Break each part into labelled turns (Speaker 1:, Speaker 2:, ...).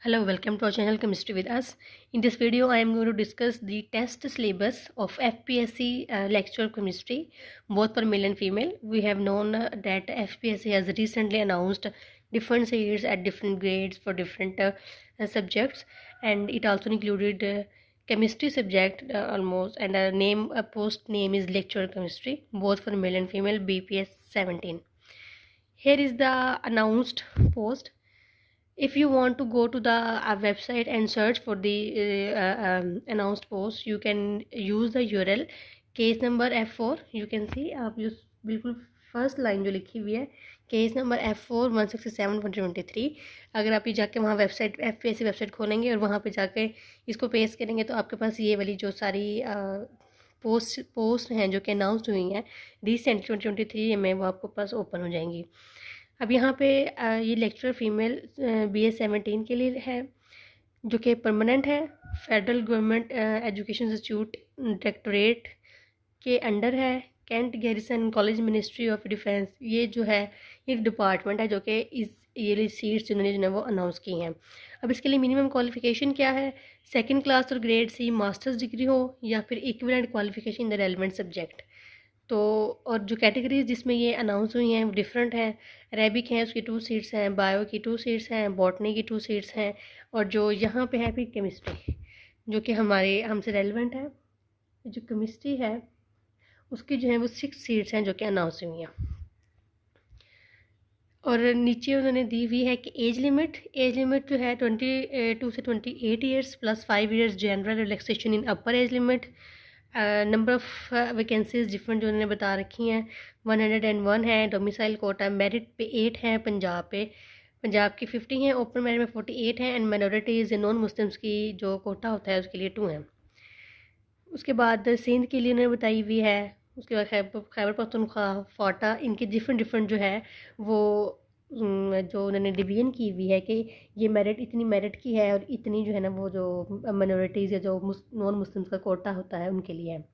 Speaker 1: Hello, welcome to our channel Chemistry with Us. In this video, I am going to discuss the test syllabus of FPSC lecture chemistry, both for male and female. We have known that FPSC has recently announced different series at different grades for different subjects, and it also included chemistry subject almost, and a post name is lecture chemistry, both for male and female, BPS 17. Here is the announced post. If you want to go to the website and search for the announced post, you can use the URL case number F4. You can see आप use बिल्कुल first line जो लिखी हुई है case number F4 167/23। अगर आप ये जाके वहाँ वेबसाइट FPSC वेबसाइट खोलेंगे और वहाँ पे जाके इसको पेस्ट करेंगे तो आपके पास ये वाली जो सारी पोस्ट हैं जो कि अनाउंस हुई हैं रिसेंट 2023 में, वो आपको पास ओपन हो जाएंगी। अब यहाँ पे ये लेक्चर फीमेल BS 17 के लिए है, जो कि परमानेंट है। Federal government education institute directorate के अंडर है। Cantt garrison college ministry of defence, ये जो है ये डिपार्टमेंट है जो कि इस ये सीट्स जिन्होंने जो है वो अनाउंस की हैं। अब इसके लिए मिनिमम क्वालिफिकेशन क्या है? सेकंड क्लास और ग्रेड C मास्टर्स डिग्री हो या फिर equivalent qualification in the relevant subject. तो और जो कैटेगरीज जिसमें ये अनाउंस हुई हैं वो डिफरेंट हैं। अरेबिक हैं, उसकी 2 सीट्स हैं, बायो की 2 सीट्स हैं, बॉटनी की 2 सीट्स हैं, और जो यहाँ पे है फिर केमिस्ट्री जो कि हमसे रेलिवेंट है। जो केमिस्ट्री है उसकी जो है वो 6 सीट्स हैं जो कि अनाउंस हुई हैं। और नीचे उन्होंने दी हुई है कि एज लिमिट जो है 22 से 28 years plus 5 years general relaxation in upper age limit. Number of vacancies different जो उन्होंने बता रखी हैं 101 है। डोमिसाइल कोटा मेरिट पे 8 हैं, पंजाब की 50 हैं, ओपन मेरिट में 48 हैं, एंड माइनॉरिटीज़ नॉन मुस्लिम्स की जो कोटा होता है उसके लिए 2 हैं। उसके बाद सिंध के लिए उन्होंने बताई हुई है। उसके बाद खैबर पख्तूनख्वा, फाटा, इनकी डिफरेंट जो है वो जो उन्होंने डिवीजन की हुई है कि ये मेरिट इतनी मेरिट की है और इतनी जो है ना वो जो माइनॉरिटीज़ या जो नॉन मुस्लिम्स का कोटा होता है उनके लिए है,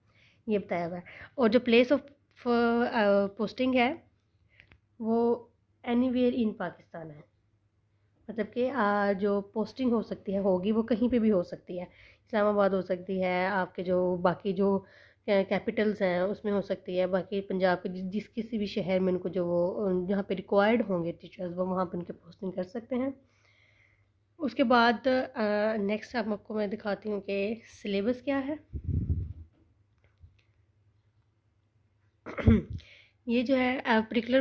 Speaker 1: ये बताया हुआ है। और जो प्लेस ऑफ पोस्टिंग है वो एनीवेयर इन पाकिस्तान है, मतलब कि जो पोस्टिंग हो सकती है होगी वो कहीं पे भी हो सकती है। इस्लामाबाद हो सकती है, आपके जो बाकी जो कैपिटल्स हैं उसमें हो सकती है, बाकी पंजाब के जिस किसी भी शहर में उनको जो वो जहाँ पे रिक्वायर्ड होंगे टीचर्स वो वहाँ पर उनके पोस्टिंग कर सकते हैं। उसके बाद नेक्स्ट आपको मैं दिखाती हूँ कि सिलेबस क्या है। ये जो है पर्टिकुलर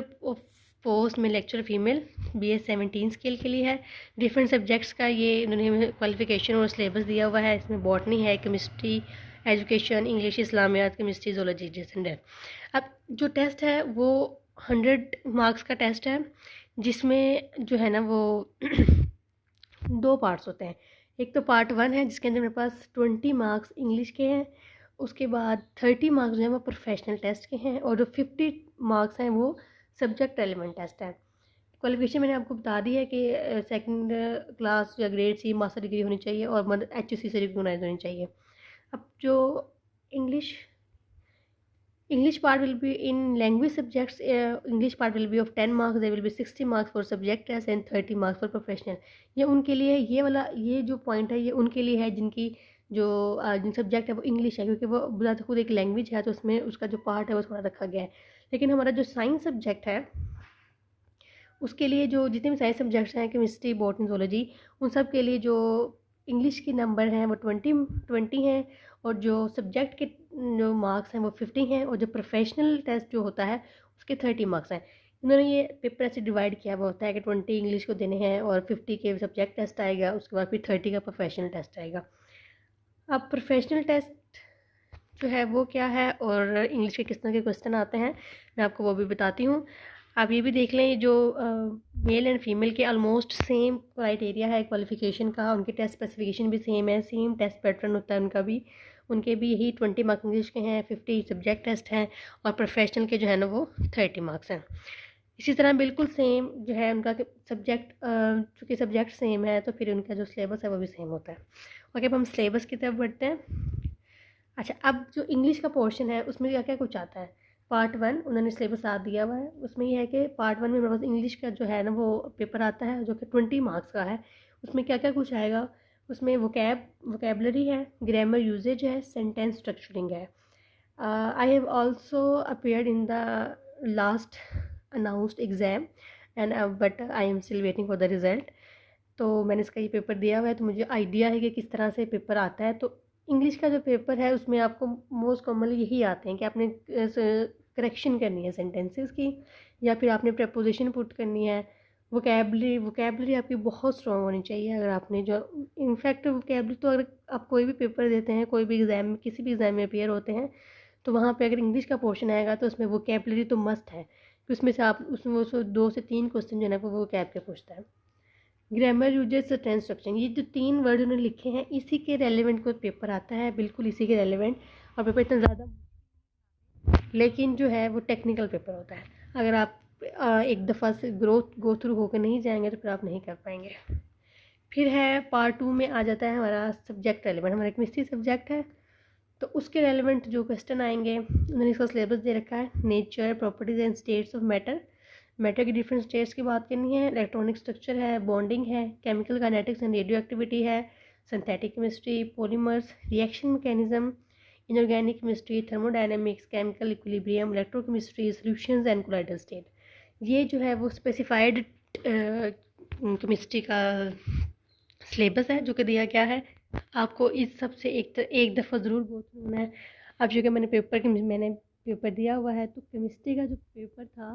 Speaker 1: पोस्ट में लेक्चर फीमेल BS 17 स्केल के लिए है। डिफरेंट सब्जेक्ट्स का ये इन्होंने क्वालिफिकेशन और सिलेबस दिया हुआ है। इसमें बॉटनी है, केमिस्ट्री, एजुकेशन, इंग्लिश, इस्लामियात, केमिस्ट्री, जोलॉजी जैसे। अब जो टेस्ट है वो 100 मार्क्स का टेस्ट है, जिसमें जो है ना वो 2 पार्ट्स होते हैं। एक तो पार्ट 1 है जिसके अंदर मेरे पास 20 मार्क्स इंग्लिश के हैं। उसके बाद 30 मार्क्स जो है वो प्रोफेशनल टेस्ट के हैं, और जो 50 मार्क्स हैं वो सब्जेक्ट रेलिवेंट टेस्ट है। क्वालिफिकेशन मैंने आपको बता दी है कि सेकंड क्लास या ग्रेड C मास्टर डिग्री होनी चाहिए और HSC से रिकॉग्नाइज होनी चाहिए। अब जो English part will be in language subjects. English part will be of 10 marks. There will be 60 marks for subject test and 30 marks for professional. ये उनके लिए है, ये जो पॉइंट है ये उनके लिए है जिनकी जो जिन सब्जेक्ट है वो इंग्लिश है, क्योंकि वो ज़्यादा खुद एक लैंग्वेज है तो उसमें उसका जो पार्ट है वो थोड़ा रखा गया है। लेकिन हमारा जो साइंस सब्जेक्ट है उसके लिए जो जितने भी साइंस सब्जेक्ट्स हैं केमिस्ट्री, बॉटनी, जोलॉजी, उन सब के लिए जो इंग्लिश के नंबर हैं वो 20 हैं, और जो सब्जेक्ट के जो मार्क्स हैं वो 50 हैं, और जो प्रोफेशनल टेस्ट जो होता है उसके 30 मार्क्स हैं। इन्होंने ये पेपर ऐसे डिवाइड किया हुआ होता है कि 20 इंग्लिश को देने हैं और 50 के सब्जेक्ट टेस्ट आएगा, उसके बाद फिर 30 का प्रोफेशनल टेस्ट आएगा। अब प्रोफेशनल टेस्ट जो है वो क्या है और इंग्लिश के किस तरह के क्वेश्चन आते हैं मैं आपको वो भी बताती हूँ। आप ये भी देख लें, जो मेल एंड फीमेल के ऑलमोस्ट सेम क्राइटेरिया है क्वालिफिकेशन का, उनके टेस्ट स्पेसिफिकेशन भी सेम है, सेम टेस्ट पैटर्न होता है उनका भी। उनके भी यही 20 मार्क्स इंग्लिश के हैं, 50 सब्जेक्ट टेस्ट हैं, और प्रोफेशनल के जो है ना वो 30 मार्क्स हैं। इसी तरह बिल्कुल सेम जो है उनका सब्जेक्ट, चूँकि सब्जेक्ट सेम है तो फिर उनका जो सिलेबस है वो भी सेम होता है। ओके, अब हम सिलेबस की तरफ बढ़ते हैं। अच्छा, अब जो इंग्लिश का पोर्शन है उसमें क्या क्या कुछ आता है। पार्ट 1 उन्होंने सिलेबस साथ दिया हुआ है, उसमें यह है कि पार्ट 1 में मेरे पास इंग्लिश का जो है ना वो पेपर आता है जो कि 20 मार्क्स का है। उसमें क्या क्या कुछ आएगा, उसमें वोकेबलरी है, ग्रामर यूजेज है, सेंटेंस स्ट्रक्चरिंग है। I have also appeared in the last announced exam and but I am still waiting for the result. तो मैंने इसका ये पेपर दिया हुआ है, तो मुझे आइडिया है कि किस तरह से पेपर आता है। तो इंग्लिश का जो पेपर है उसमें आपको मोस्ट कॉमनली यही आते हैं कि आपने करेक्शन करनी है सेंटेंसेस की, या फिर आपने प्रपोजिशन पुट करनी है। वोकेबलरी आपकी बहुत स्ट्रॉन्ग होनी चाहिए। अगर आपने जो इनफैक्ट वोकेबलरी तो अगर आप कोई भी पेपर देते हैं, कोई भी एग्ज़ाम में, किसी भी एग्ज़ाम में अपेयर होते हैं, तो वहाँ पे अगर इंग्लिश का पोर्शन आएगा तो उसमें वोकेबलरी तो मस्ट है कि उसमें से आप उसमें वो 2 से 3 क्वेश्चन जो है ना वो वोकैब के पूछता है। ग्रामर यूजेज सेंटेंस स्ट्रक्चर, ये जो 3 वर्ड उन्होंने लिखे हैं इसी के रेलिवेंट कोई पेपर आता है, बिल्कुल इसी के रेलिवेंट। और पेपर इतना ज़्यादा लेकिन जो है वो टेक्निकल पेपर होता है। अगर आप एक दफ़ा से गो थ्रू होकर नहीं जाएंगे तो फिर आप नहीं कर पाएंगे। फिर है पार्ट 2 में आ जाता है हमारा सब्जेक्ट रेलिवेंट। हमारा केमिस्ट्री सब्जेक्ट है, तो उसके रेलिवेंट जो क्वेश्चन आएंगे, उन्होंने इसका सिलेबस दे रखा है। Nature, properties and states of matter, matter की डिफरेंट स्टेट्स की बात करनी है। इलेक्ट्रॉनिक स्ट्रक्चर है, बॉन्डिंग है, chemical kinetics and radioactivity है, synthetic chemistry, polymers, reaction mechanism, inorganic chemistry, thermodynamics, chemical equilibrium, electrochemistry, solutions and colloidal state. ये जो है वो स्पेसिफाइड केमिस्ट्री का सिलेबस है जो कि दिया गया है। आपको इस सब से एक दफ़ा ज़रूर गो थ्रू होना है। अब जो कि मैंने पेपर दिया हुआ है, तो केमिस्ट्री का जो पेपर था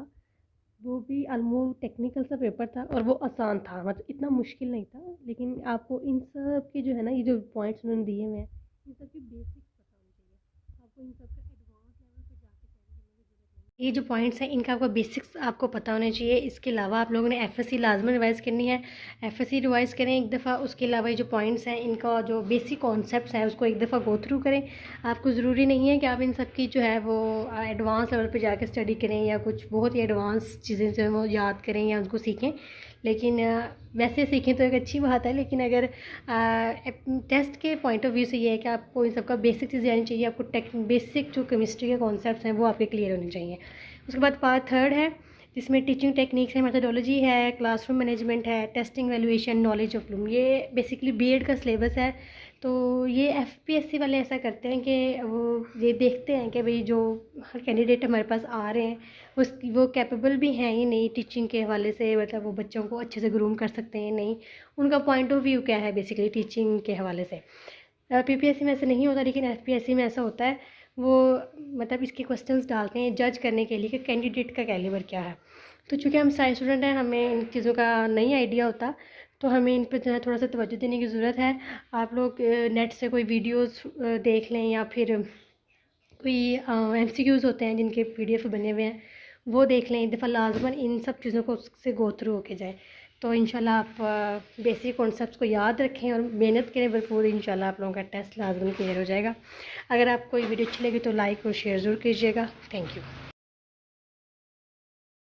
Speaker 1: वो भी ऑलमोस्ट टेक्निकल सा पेपर था और वो आसान था, मतलब इतना मुश्किल नहीं था। लेकिन आपको इन सब के जो है ना, ये जो पॉइंट्स उन्होंने दिए हुए हैं, इन सब की बेसिक्स पता होनी चाहिए। आपको इन सब का एडवांस लेवल पे जाके तैयारी करने की जरूरत नहीं। ये जो पॉइंट्स हैं इनका आपको बेसिक्स आपको पता होने चाहिए। इसके अलावा आप लोगों ने एफएससी लाजमी रिवाइज़ करनी है। एफएससी रिवाइज़ करें एक दफ़ा। उसके अलावा ये जो पॉइंट्स हैं इनका जो बेसिक कॉन्सेप्ट्स हैं उसको एक दफ़ा गो थ्रू करें। आपको ज़रूरी नहीं है कि आप इन सब की जो है वो एडवांस लेवल पे जाके स्टडी करें या कुछ बहुत ही एडवांस चीज़ें जो है वो याद करें या उनको सीखें। लेकिन वैसे सीखें तो एक अच्छी बात है, लेकिन अगर टेस्ट के पॉइंट ऑफ व्यू से ये है कि आपको इन सब का बेसिक चीज़ें आनी चाहिए। आपको बेसिक जो केमिस्ट्री के कॉन्सेप्ट्स हैं वो आपके क्लियर होने चाहिए। उसके बाद पार्ट 3 है जिसमें टीचिंग टेक्निक्स है, मेथोडोलॉजी है, क्लासरूम मैनेजमेंट है, testing, valuation, knowledge of loom. ये बेसिकली बीएड का सिलेबस है। तो ये एफपीएससी वाले ऐसा करते हैं कि वो ये देखते हैं कि भाई जो कैंडिडेट हमारे पास आ रहे हैं वो कैपेबल भी हैं या नहीं टीचिंग के हवाले से, मतलब वो बच्चों को अच्छे से ग्रूम कर सकते हैं नहीं, उनका पॉइंट ऑफ व्यू क्या है बेसिकली टीचिंग के हवाले से। पीपीएससी में ऐसा नहीं होता, लेकिन एफपीएससी में ऐसा होता है। वो मतलब इसके क्वेश्चंस डालते हैं जज करने के लिए कि कैंडिडेट का कैलिबर क्या है। तो चूँकि हम साइंस स्टूडेंट हैं, हमें इन चीज़ों का नहीं आइडिया होता, तो हमें इन पर जो है थोड़ा सा तवज्जो देने की ज़रूरत है। आप लोग नेट से कोई वीडियोस देख लें या फिर कोई एमसीक्यूज़ होते हैं जिनके पीडीएफ बने हुए हैं वो देख लें। एक दफ़ा लाजमन इन सब चीज़ों को उससे गो थ्रू होके जाए, तो इंशाल्लाह आप बेसिक कॉन्सेप्ट्स को याद रखें और मेहनत करें भरपूर। इंशाल्लाह आप लोगों का टेस्ट लाजमन क्लियर हो जाएगा। अगर आपको ये वीडियो अच्छी लगी तो लाइक और शेयर ज़रूर कीजिएगा। Thank you.